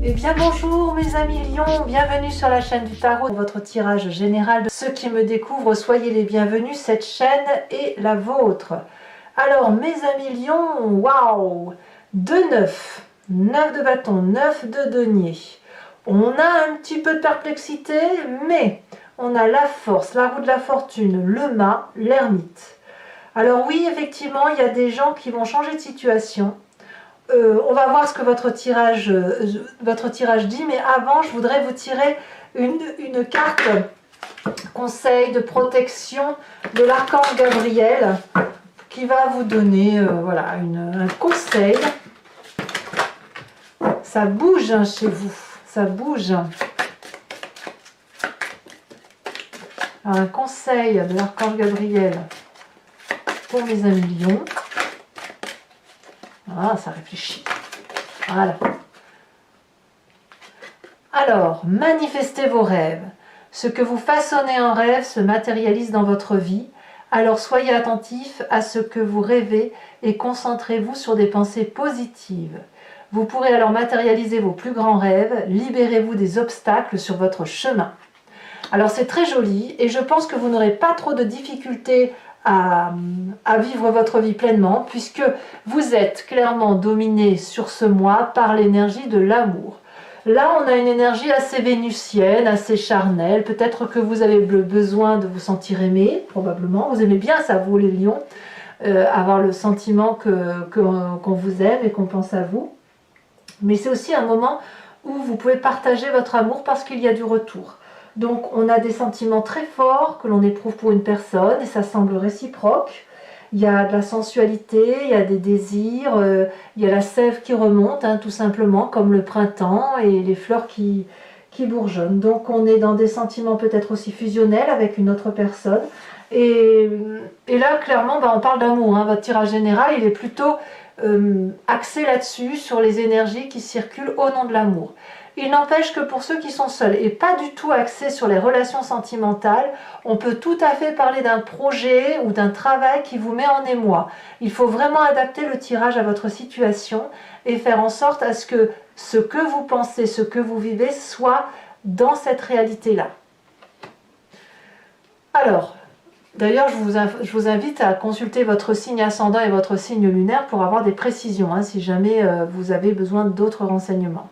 Eh bien bonjour mes amis lions, bienvenue sur la chaîne du tarot, votre tirage général. De ceux qui me découvrent, soyez les bienvenus, cette chaîne est la vôtre. Alors mes amis lions, waouh, 2-9, 9 de bâton, 9 de denier. On a un petit peu de perplexité, mais on a la force, la roue de la fortune, le mât, l'ermite. Alors oui, effectivement, il y a des gens qui vont changer de situation. On va voir ce que votre tirage dit, mais avant, je voudrais vous tirer une carte conseil de protection de l'archange Gabriel qui va vous donner voilà, un conseil. Ça bouge hein, chez vous, ça bouge. Alors, un conseil de l'archange Gabriel pour mes amis lions. Ah, ça réfléchit. Voilà. Alors, manifestez vos rêves. Ce que vous façonnez en rêve se matérialise dans votre vie. Alors, soyez attentifs à ce que vous rêvez et concentrez-vous sur des pensées positives. Vous pourrez alors matérialiser vos plus grands rêves. Libérez-vous des obstacles sur votre chemin. Alors, c'est très joli et je pense que vous n'aurez pas trop de difficultés à vivre votre vie pleinement puisque vous êtes clairement dominé sur ce mois par l'énergie de l'amour. Là, on a une énergie assez vénusienne, assez charnelle. Peut-être que vous avez besoin de vous sentir aimé, probablement. Vous aimez bien ça, vous les lions, avoir le sentiment qu'on vous aime et qu'on pense à vous. Mais c'est aussi un moment où vous pouvez partager votre amour parce qu'il y a du retour. Donc on a des sentiments très forts que l'on éprouve pour une personne et ça semble réciproque. Il y a de la sensualité, il y a des désirs, il y a la sève qui remonte, hein, tout simplement, comme le printemps et les fleurs qui bourgeonnent. Donc on est dans des sentiments peut-être aussi fusionnels avec une autre personne. Et là, clairement, on parle d'amour. Hein. Votre tirage général, il est plutôt axé là-dessus, sur les énergies qui circulent au nom de l'amour. Il n'empêche que pour ceux qui sont seuls et pas du tout axés sur les relations sentimentales, on peut tout à fait parler d'un projet ou d'un travail qui vous met en émoi. Il faut vraiment adapter le tirage à votre situation et faire en sorte à ce que vous pensez, ce que vous vivez soit dans cette réalité-là. Alors, d'ailleurs, je vous invite à consulter votre signe ascendant et votre signe lunaire pour avoir des précisions, hein, si jamais vous avez besoin d'autres renseignements.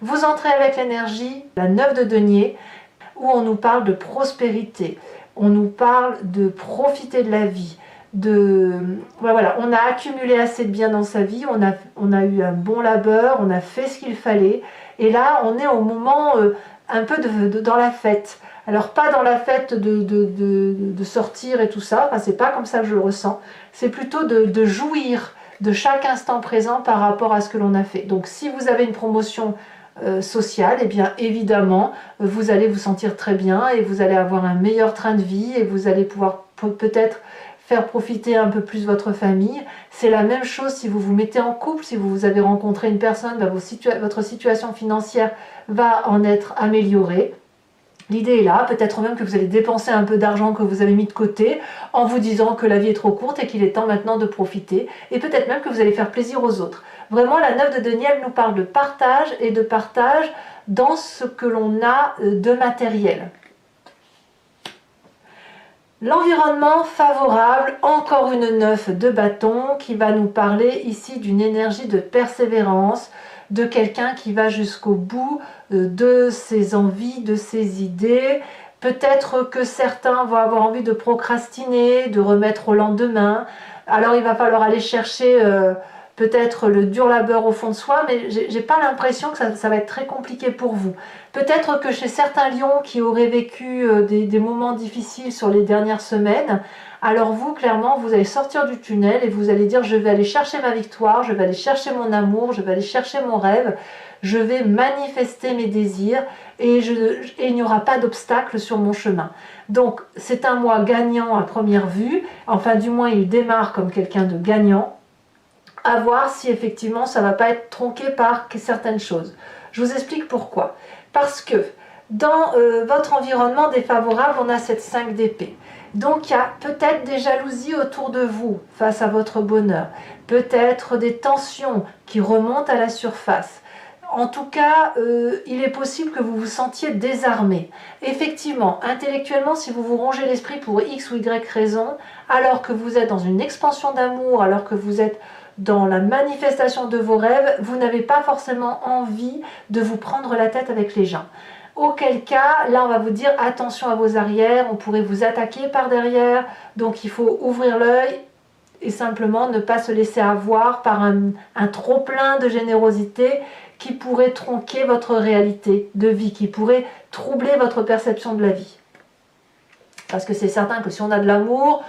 Vous entrez avec l'énergie, la 9 de denier, où on nous parle de prospérité, on nous parle de profiter de la vie, voilà, on a accumulé assez de biens dans sa vie, on a eu un bon labeur, on a fait ce qu'il fallait, et là on est au moment un peu dans la fête. Alors pas dans la fête de sortir et tout ça, enfin, c'est pas comme ça que je le ressens, c'est plutôt de jouir de chaque instant présent par rapport à ce que l'on a fait. Donc si vous avez une promotion sociale, et bien évidemment vous allez vous sentir très bien et vous allez avoir un meilleur train de vie et vous allez pouvoir peut-être faire profiter un peu plus votre famille. C'est la même chose si vous vous mettez en couple, si vous avez rencontré une personne, votre situation financière va en être améliorée. L'idée est là, peut-être même que vous allez dépenser un peu d'argent que vous avez mis de côté en vous disant que la vie est trop courte et qu'il est temps maintenant de profiter. Et peut-être même que vous allez faire plaisir aux autres. Vraiment, la 9 de denier, elle nous parle de partage et de partage dans ce que l'on a de matériel. L'environnement favorable, encore une 9 de bâton qui va nous parler ici d'une énergie de persévérance, de quelqu'un qui va jusqu'au bout de ses envies, de ses idées. Peut-être que certains vont avoir envie de procrastiner, de remettre au lendemain. Alors il va falloir aller chercher peut-être le dur labeur au fond de soi, mais j'ai pas l'impression que ça va être très compliqué pour vous. Peut-être que chez certains lions qui auraient vécu des moments difficiles sur les dernières semaines, alors vous, clairement, vous allez sortir du tunnel et vous allez dire « je vais aller chercher ma victoire, je vais aller chercher mon amour, je vais aller chercher mon rêve, je vais manifester mes désirs et il n'y aura pas d'obstacle sur mon chemin ». Donc c'est un mois gagnant à première vue, enfin du moins il démarre comme quelqu'un de gagnant, à voir si effectivement ça ne va pas être tronqué par certaines choses. Je vous explique pourquoi. Parce que dans votre environnement défavorable, on a cette 5 d'épée. Donc il y a peut-être des jalousies autour de vous face à votre bonheur, peut-être des tensions qui remontent à la surface. En tout cas, il est possible que vous vous sentiez désarmé. Effectivement, intellectuellement, si vous vous rongez l'esprit pour X ou Y raison, alors que vous êtes dans une expansion d'amour, alors que vous êtes dans la manifestation de vos rêves, vous n'avez pas forcément envie de vous prendre la tête avec les gens. Auquel cas, là on va vous dire attention à vos arrières, on pourrait vous attaquer par derrière, donc il faut ouvrir l'œil et simplement ne pas se laisser avoir par un trop-plein de générosité qui pourrait tronquer votre réalité de vie, qui pourrait troubler votre perception de la vie. Parce que c'est certain que si on a de l'amour,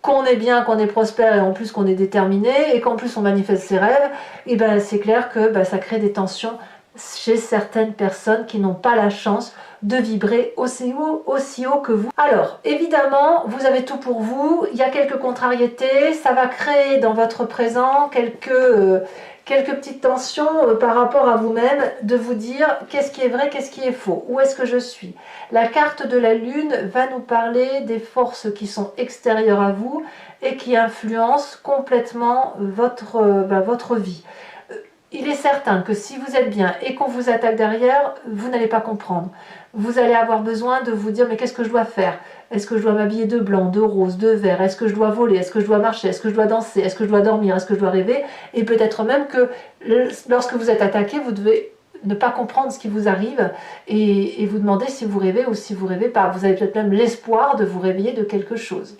qu'on est bien, qu'on est prospère et en plus qu'on est déterminé et qu'en plus on manifeste ses rêves, et ben c'est clair que ça crée des tensions chez certaines personnes qui n'ont pas la chance de vibrer aussi haut que vous. Alors, évidemment, vous avez tout pour vous, il y a quelques contrariétés, ça va créer dans votre présent quelques petites tensions par rapport à vous-même, de vous dire qu'est-ce qui est vrai, qu'est-ce qui est faux, où est-ce que je suis. La carte de la lune va nous parler des forces qui sont extérieures à vous et qui influencent complètement votre vie. Il est certain que si vous êtes bien et qu'on vous attaque derrière, vous n'allez pas comprendre. Vous allez avoir besoin de vous dire mais qu'est-ce que je dois faire? Est-ce que je dois m'habiller de blanc, de rose, de vert? Est-ce que je dois voler? Est-ce que je dois marcher? Est-ce que je dois danser? Est-ce que je dois dormir? Est-ce que je dois rêver? Et peut-être même que lorsque vous êtes attaqué, vous devez ne pas comprendre ce qui vous arrive et vous demander si vous rêvez ou si vous rêvez pas. Vous avez peut-être même l'espoir de vous réveiller de quelque chose.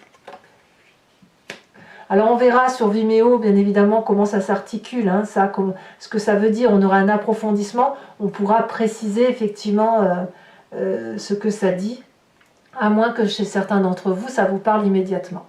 Alors on verra sur Vimeo bien évidemment comment ça s'articule, ce que ça veut dire, on aura un approfondissement, on pourra préciser effectivement ce que ça dit, à moins que chez certains d'entre vous ça vous parle immédiatement.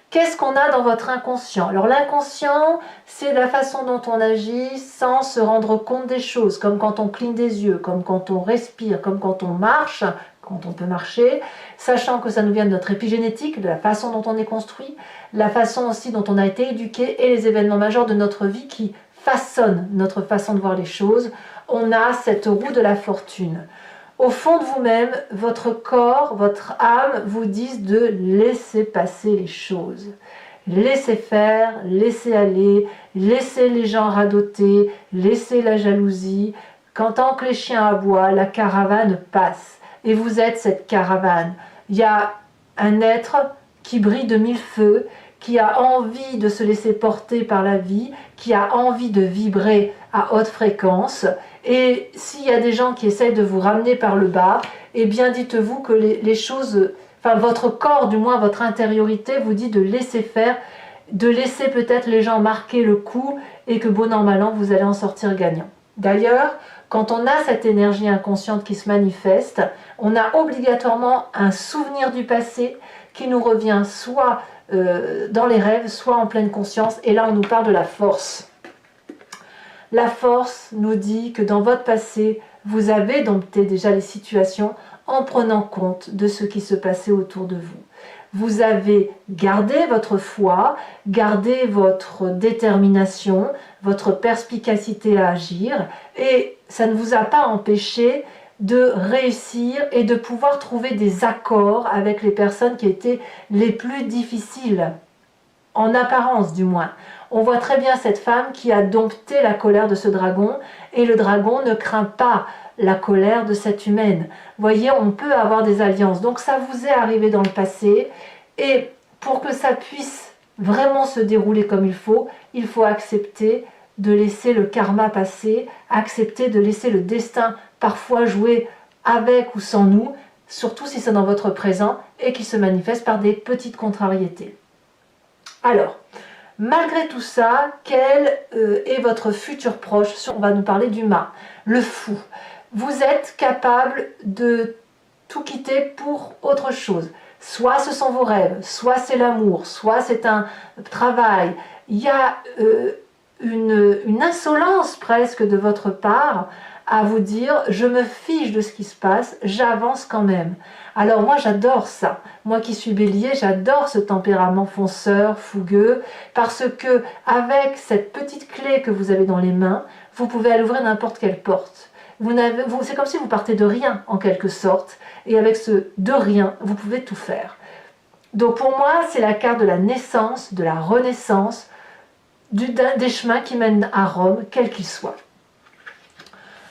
Qu'est-ce qu'on a dans votre inconscient? Alors l'inconscient, c'est la façon dont on agit sans se rendre compte des choses, comme quand on cligne des yeux, comme quand on respire, comme quand on marche, quand on peut marcher, sachant que ça nous vient de notre épigénétique, de la façon dont on est construit, la façon aussi dont on a été éduqué et les événements majeurs de notre vie qui façonnent notre façon de voir les choses. On a cette roue de la fortune. Au fond de vous-même, votre corps, votre âme vous disent de laisser passer les choses. Laissez faire, laissez aller, laissez les gens radoter, laissez la jalousie. Quand tant que les chiens aboient, la caravane passe. Et vous êtes cette caravane. Il y a un être qui brille de mille feux, qui a envie de se laisser porter par la vie, qui a envie de vibrer à haute fréquence. Et s'il y a des gens qui essayent de vous ramener par le bas, eh bien dites-vous que les choses, votre corps, du moins votre intériorité, vous dit de laisser faire, de laisser peut-être les gens marquer le coup et que bon an mal an, vous allez en sortir gagnant. D'ailleurs, quand on a cette énergie inconsciente qui se manifeste, on a obligatoirement un souvenir du passé qui nous revient soit dans les rêves, soit en pleine conscience. Et là, on nous parle de la force. La force nous dit que dans votre passé, vous avez dompté déjà les situations en prenant compte de ce qui se passait autour de vous. Vous avez gardé votre foi, gardé votre détermination, votre perspicacité à agir, et ça ne vous a pas empêché de réussir et de pouvoir trouver des accords avec les personnes qui étaient les plus difficiles, en apparence du moins. On voit très bien cette femme qui a dompté la colère de ce dragon, et le dragon ne craint pas la colère de cette humaine. Vous voyez, on peut avoir des alliances. Donc ça vous est arrivé dans le passé, et pour que ça puisse vraiment se dérouler comme il faut accepter de laisser le karma passer, accepter de laisser le destin parfois jouer avec ou sans nous, surtout si c'est dans votre présent et qui se manifeste par des petites contrariétés. Alors, malgré tout ça, quel est votre futur proche? On va nous parler du mât, le fou. Vous êtes capable de tout quitter pour autre chose. Soit ce sont vos rêves, soit c'est l'amour, soit c'est un travail. Il y a une insolence presque de votre part à vous dire je me fiche de ce qui se passe, j'avance quand même. Alors moi j'adore ça, moi qui suis bélier, j'adore ce tempérament fonceur, fougueux, parce que avec cette petite clé que vous avez dans les mains, vous pouvez aller ouvrir n'importe quelle porte. C'est comme si vous partez de rien en quelque sorte, et avec ce de rien, vous pouvez tout faire. Donc pour moi, c'est la carte de la naissance, de la renaissance, des chemins qui mènent à Rome, quels qu'ils soient.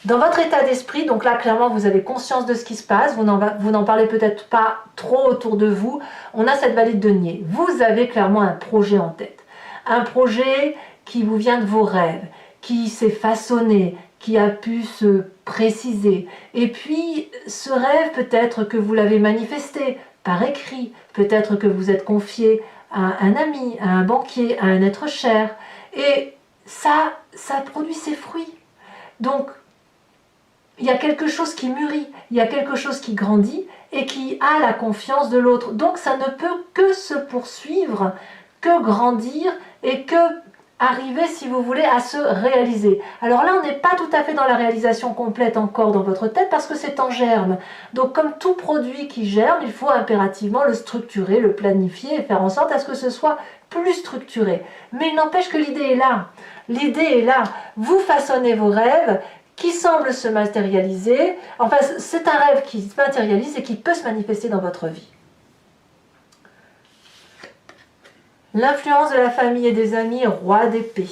Dans votre état d'esprit, donc là clairement vous avez conscience de ce qui se passe, vous n'en parlez peut-être pas trop autour de vous, on a cette valide de denier. Vous avez clairement un projet en tête. Un projet qui vous vient de vos rêves, qui s'est façonné, qui a pu se préciser. Et puis ce rêve peut-être que vous l'avez manifesté par écrit, peut-être que vous êtes confié à un ami, à un banquier, à un être cher. Et ça produit ses fruits. Donc, il y a quelque chose qui mûrit, il y a quelque chose qui grandit et qui a la confiance de l'autre. Donc ça ne peut que se poursuivre, que grandir et que arriver, si vous voulez, à se réaliser. Alors là, on n'est pas tout à fait dans la réalisation complète encore dans votre tête parce que c'est en germe. Donc comme tout produit qui germe, il faut impérativement le structurer, le planifier et faire en sorte à ce que ce soit plus structuré. Mais il n'empêche que l'idée est là. L'idée est là. Vous façonnez vos rêves qui semblent se matérialiser. Enfin, c'est un rêve qui se matérialise et qui peut se manifester dans votre vie. L'influence de la famille et des amis, roi d'épée.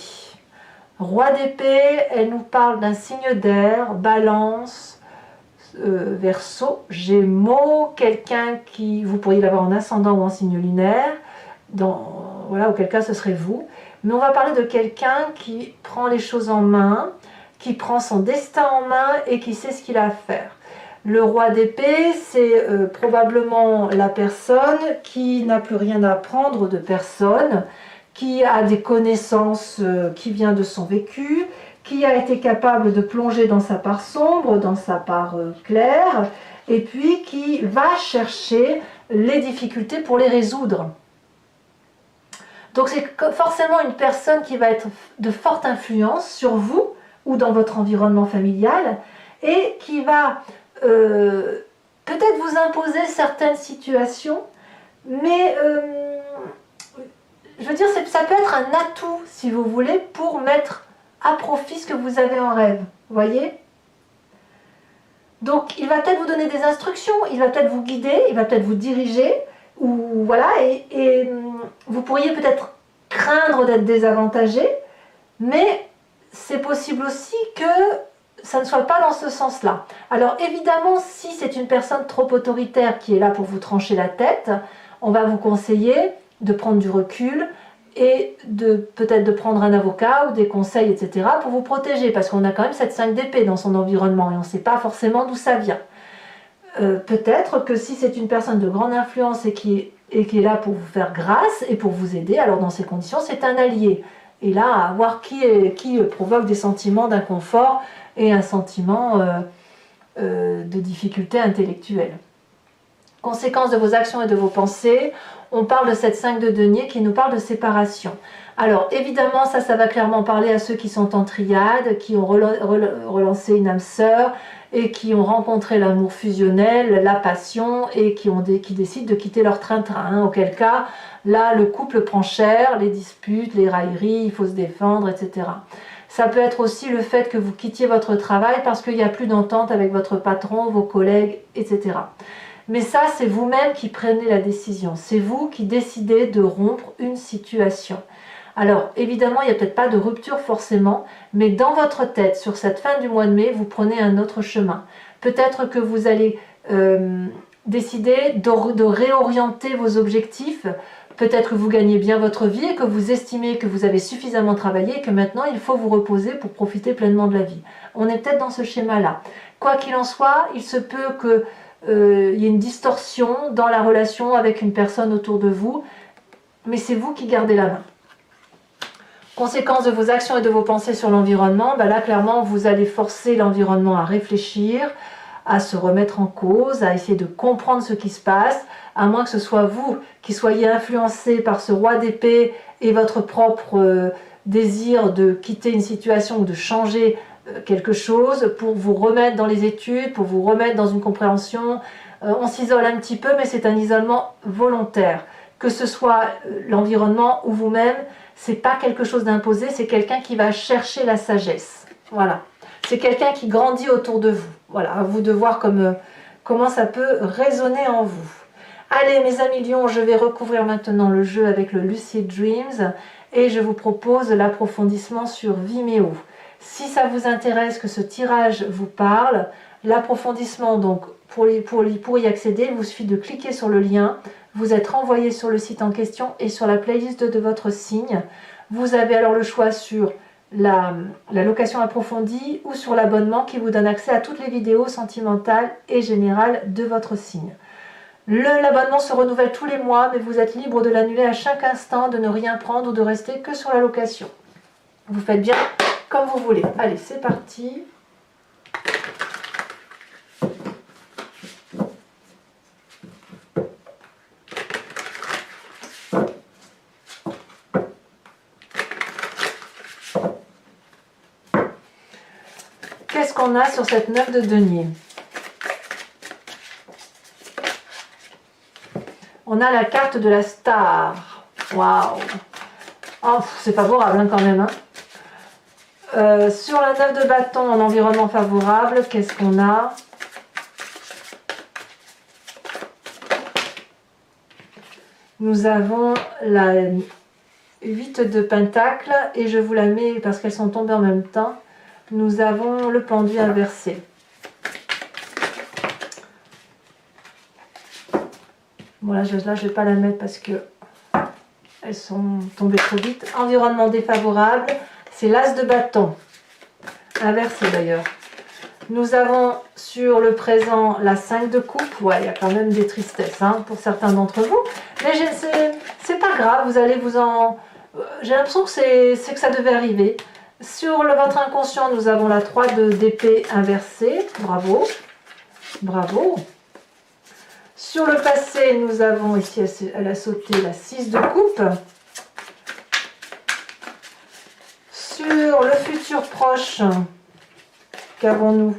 Roi d'épée, elle nous parle d'un signe d'air, balance, verseau, gémeaux, quelqu'un qui, vous pourriez l'avoir en ascendant ou en signe lunaire, voilà, auquel cas ce serait vous. Mais on va parler de quelqu'un qui prend les choses en main, qui prend son destin en main et qui sait ce qu'il a à faire. Le roi d'épée, c'est probablement la personne qui n'a plus rien à apprendre de personne, qui a des connaissances qui viennent de son vécu, qui a été capable de plonger dans sa part sombre, dans sa part claire, et puis qui va chercher les difficultés pour les résoudre. Donc c'est forcément une personne qui va être de forte influence sur vous ou dans votre environnement familial et qui va peut-être vous imposer certaines situations, mais je veux dire, ça peut être un atout, si vous voulez, pour mettre à profit ce que vous avez en rêve, vous voyez? Donc il va peut-être vous donner des instructions, il va peut-être vous guider, il va peut-être vous diriger, ou voilà, et vous pourriez peut-être craindre d'être désavantagé, mais c'est possible aussi que ça ne soit pas dans ce sens-là. Alors évidemment, si c'est une personne trop autoritaire qui est là pour vous trancher la tête, on va vous conseiller de prendre du recul et peut-être de prendre un avocat ou des conseils, etc. pour vous protéger, parce qu'on a quand même cette 5 d'épée dans son environnement et on ne sait pas forcément d'où ça vient. Peut-être que si c'est une personne de grande influence et qui est là pour vous faire grâce et pour vous aider, alors dans ces conditions, c'est un allié. Et là, à voir qui provoque des sentiments d'inconfort et un sentiment de difficulté intellectuelle. Conséquence de vos actions et de vos pensées, on parle de cette 5 de denier qui nous parle de séparation. Alors évidemment, ça va clairement parler à ceux qui sont en triade, qui ont relancé une âme sœur et qui ont rencontré l'amour fusionnel, la passion et qui décident de quitter leur train-train. Hein, auquel cas, là, le couple prend cher, les disputes, les railleries, il faut se défendre, etc. Ça peut être aussi le fait que vous quittiez votre travail parce qu'il n'y a plus d'entente avec votre patron, vos collègues, etc. Mais ça, c'est vous-même qui prenez la décision. C'est vous qui décidez de rompre une situation. Alors, évidemment, il n'y a peut-être pas de rupture forcément, mais dans votre tête, sur cette fin du mois de mai, vous prenez un autre chemin. Peut-être que vous allez décider de réorienter vos objectifs. Peut-être que vous gagnez bien votre vie et que vous estimez que vous avez suffisamment travaillé et que maintenant, il faut vous reposer pour profiter pleinement de la vie. On est peut-être dans ce schéma-là. Quoi qu'il en soit, il se peut que il y ait une distorsion dans la relation avec une personne autour de vous, mais c'est vous qui gardez la main. Conséquence de vos actions et de vos pensées sur l'environnement, là clairement vous allez forcer l'environnement à réfléchir, à se remettre en cause, à essayer de comprendre ce qui se passe, à moins que ce soit vous qui soyez influencé par ce roi d'épée et votre propre désir de quitter une situation ou de changer quelque chose pour vous remettre dans les études, pour vous remettre dans une compréhension. On s'isole un petit peu, mais c'est un isolement volontaire. Que ce soit l'environnement ou vous-même, c'est pas quelque chose d'imposé, c'est quelqu'un qui va chercher la sagesse. Voilà. C'est quelqu'un qui grandit autour de vous. Voilà, à vous de voir comment ça peut résonner en vous. Allez mes amis lions, je vais recouvrir maintenant le jeu avec le Lucid Dreams et je vous propose l'approfondissement sur Vimeo. Si ça vous intéresse, que ce tirage vous parle, l'approfondissement, donc pour y accéder, il vous suffit de cliquer sur le lien, vous êtes renvoyé sur le site en question et sur la playlist de votre signe. Vous avez alors le choix sur la location approfondie ou sur l'abonnement qui vous donne accès à toutes les vidéos sentimentales et générales de votre signe. L'abonnement se renouvelle tous les mois, mais vous êtes libre de l'annuler à chaque instant, de ne rien prendre ou de rester que sur la location. Vous faites bien comme vous voulez. Allez, c'est parti. Qu'est-ce qu'on a sur cette 9 de denier? On a la carte de la star. Waouh! Oh, c'est favorable hein, quand même. Hein. Sur la 9 de bâton en environnement favorable, qu'est-ce qu'on a? Nous avons la 8 de pentacle et je vous la mets parce qu'elles sont tombées en même temps. Nous avons le pendu inversé. Bon là je ne vais pas la mettre parce que elles sont tombées trop vite. Environnement défavorable, c'est l'as de bâton. Inversé d'ailleurs. Nous avons sur le présent la 5 de coupe. Ouais, il y a quand même des tristesses hein, pour certains d'entre vous. Mais c'est pas grave, vous allez vous en... J'ai l'impression que c'est que ça devait arriver. Sur votre inconscient, nous avons la 3 d'épée inversée. Bravo. Bravo. Sur le passé, nous avons ici, elle a sauté la 6 de coupe. Sur le futur proche, qu'avons-nous?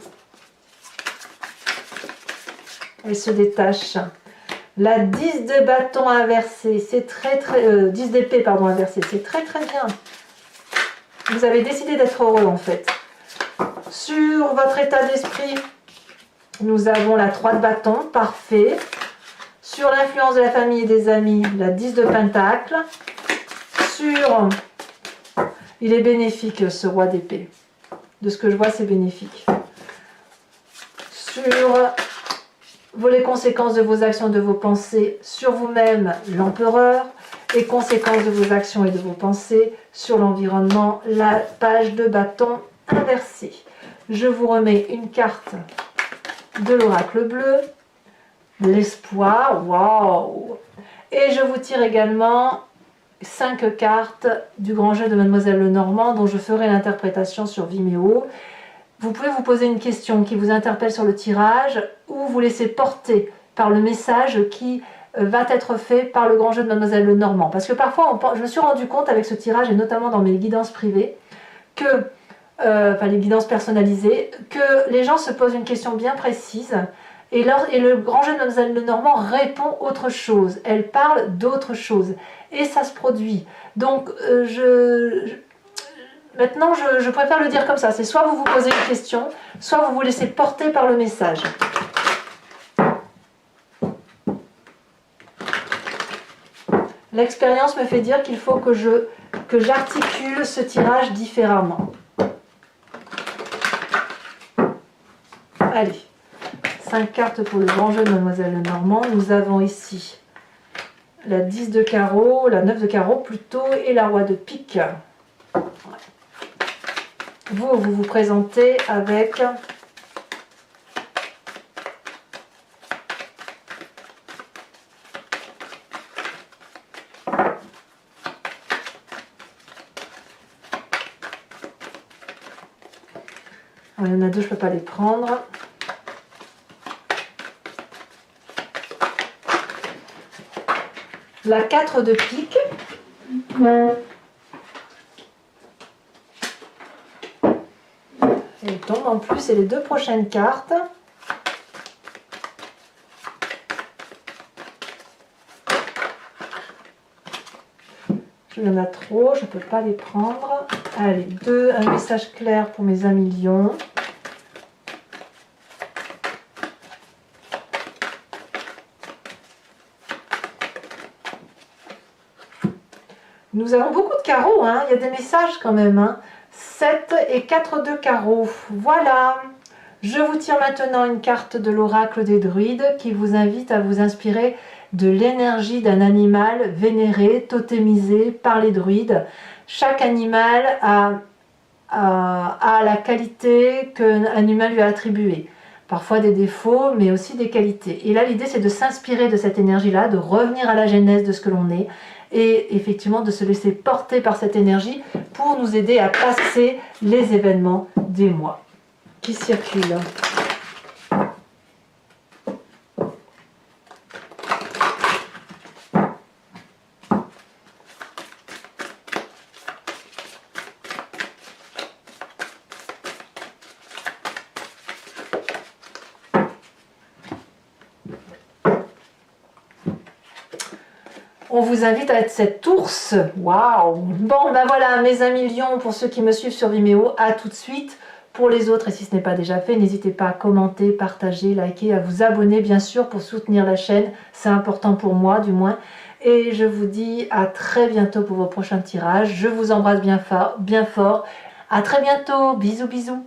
Elle se détache. La 10 de bâton inversé, c'est très 10 d'épée pardon inversé, c'est très bien. Vous avez décidé d'être heureux en fait. Sur votre état d'esprit, nous avons la 3 de bâton, parfait. Sur l'influence de la famille et des amis, la 10 de pentacle. Sur... Il est bénéfique ce roi d'épée. De ce que je vois, c'est bénéfique. Sur les conséquences de vos actions et de vos pensées sur vous-même, l'empereur. Et conséquences de vos actions et de vos pensées sur l'environnement, la page de bâton inversée. Je vous remets une carte de l'oracle bleu, l'espoir, waouh! Et je vous tire également 5 cartes du grand jeu de Mademoiselle Lenormand dont je ferai l'interprétation sur Vimeo. Vous pouvez vous poser une question qui vous interpelle sur le tirage ou vous laisser porter par le message qui va être fait par le grand jeu de Mademoiselle Lenormand. Parce que parfois, je me suis rendu compte avec ce tirage, et notamment dans mes guidances privées, que, enfin les guidances personnalisées, que les gens se posent une question bien précise et le grand jeu de Mademoiselle Lenormand répond autre chose. Elle parle d'autre chose. Et ça se produit. Donc, maintenant, je préfère le dire comme ça. C'est soit vous vous posez une question, soit vous vous laissez porter par le message. L'expérience me fait dire qu'il faut que j'articule ce tirage différemment. Allez, 5 cartes pour le grand jeu de Mademoiselle Lenormand. Nous avons ici la 10 de carreau, la 9 de carreau plutôt, et la roi de pique. Vous vous présentez avec... Il y en a deux, je ne peux pas les prendre. La 4 de pique. Elle tombe en plus, et les deux prochaines cartes. Il y en a trop, je ne peux pas les prendre. Allez, un message clair pour mes amis lions. Nous avons beaucoup de carreaux, hein. Il y a des messages quand même. Hein. 7 et 4 de carreau. Voilà. Je vous tire maintenant une carte de l'oracle des druides qui vous invite à vous inspirer de l'énergie d'un animal vénéré, totémisé par les druides. Chaque animal a la qualité qu'un animal lui a attribuée. Parfois des défauts, mais aussi des qualités. Et là, l'idée, c'est de s'inspirer de cette énergie-là, de revenir à la genèse de ce que l'on est, et effectivement de se laisser porter par cette énergie pour nous aider à passer les événements des mois qui circulent. On vous invite à être cet ours. Waouh! Bon, ben voilà, mes amis lions, pour ceux qui me suivent sur Vimeo, à tout de suite. Pour les autres, et si ce n'est pas déjà fait, n'hésitez pas à commenter, partager, liker, à vous abonner, bien sûr, pour soutenir la chaîne. C'est important pour moi, du moins. Et je vous dis à très bientôt pour vos prochains tirages. Je vous embrasse bien fort. À très bientôt. Bisous, bisous.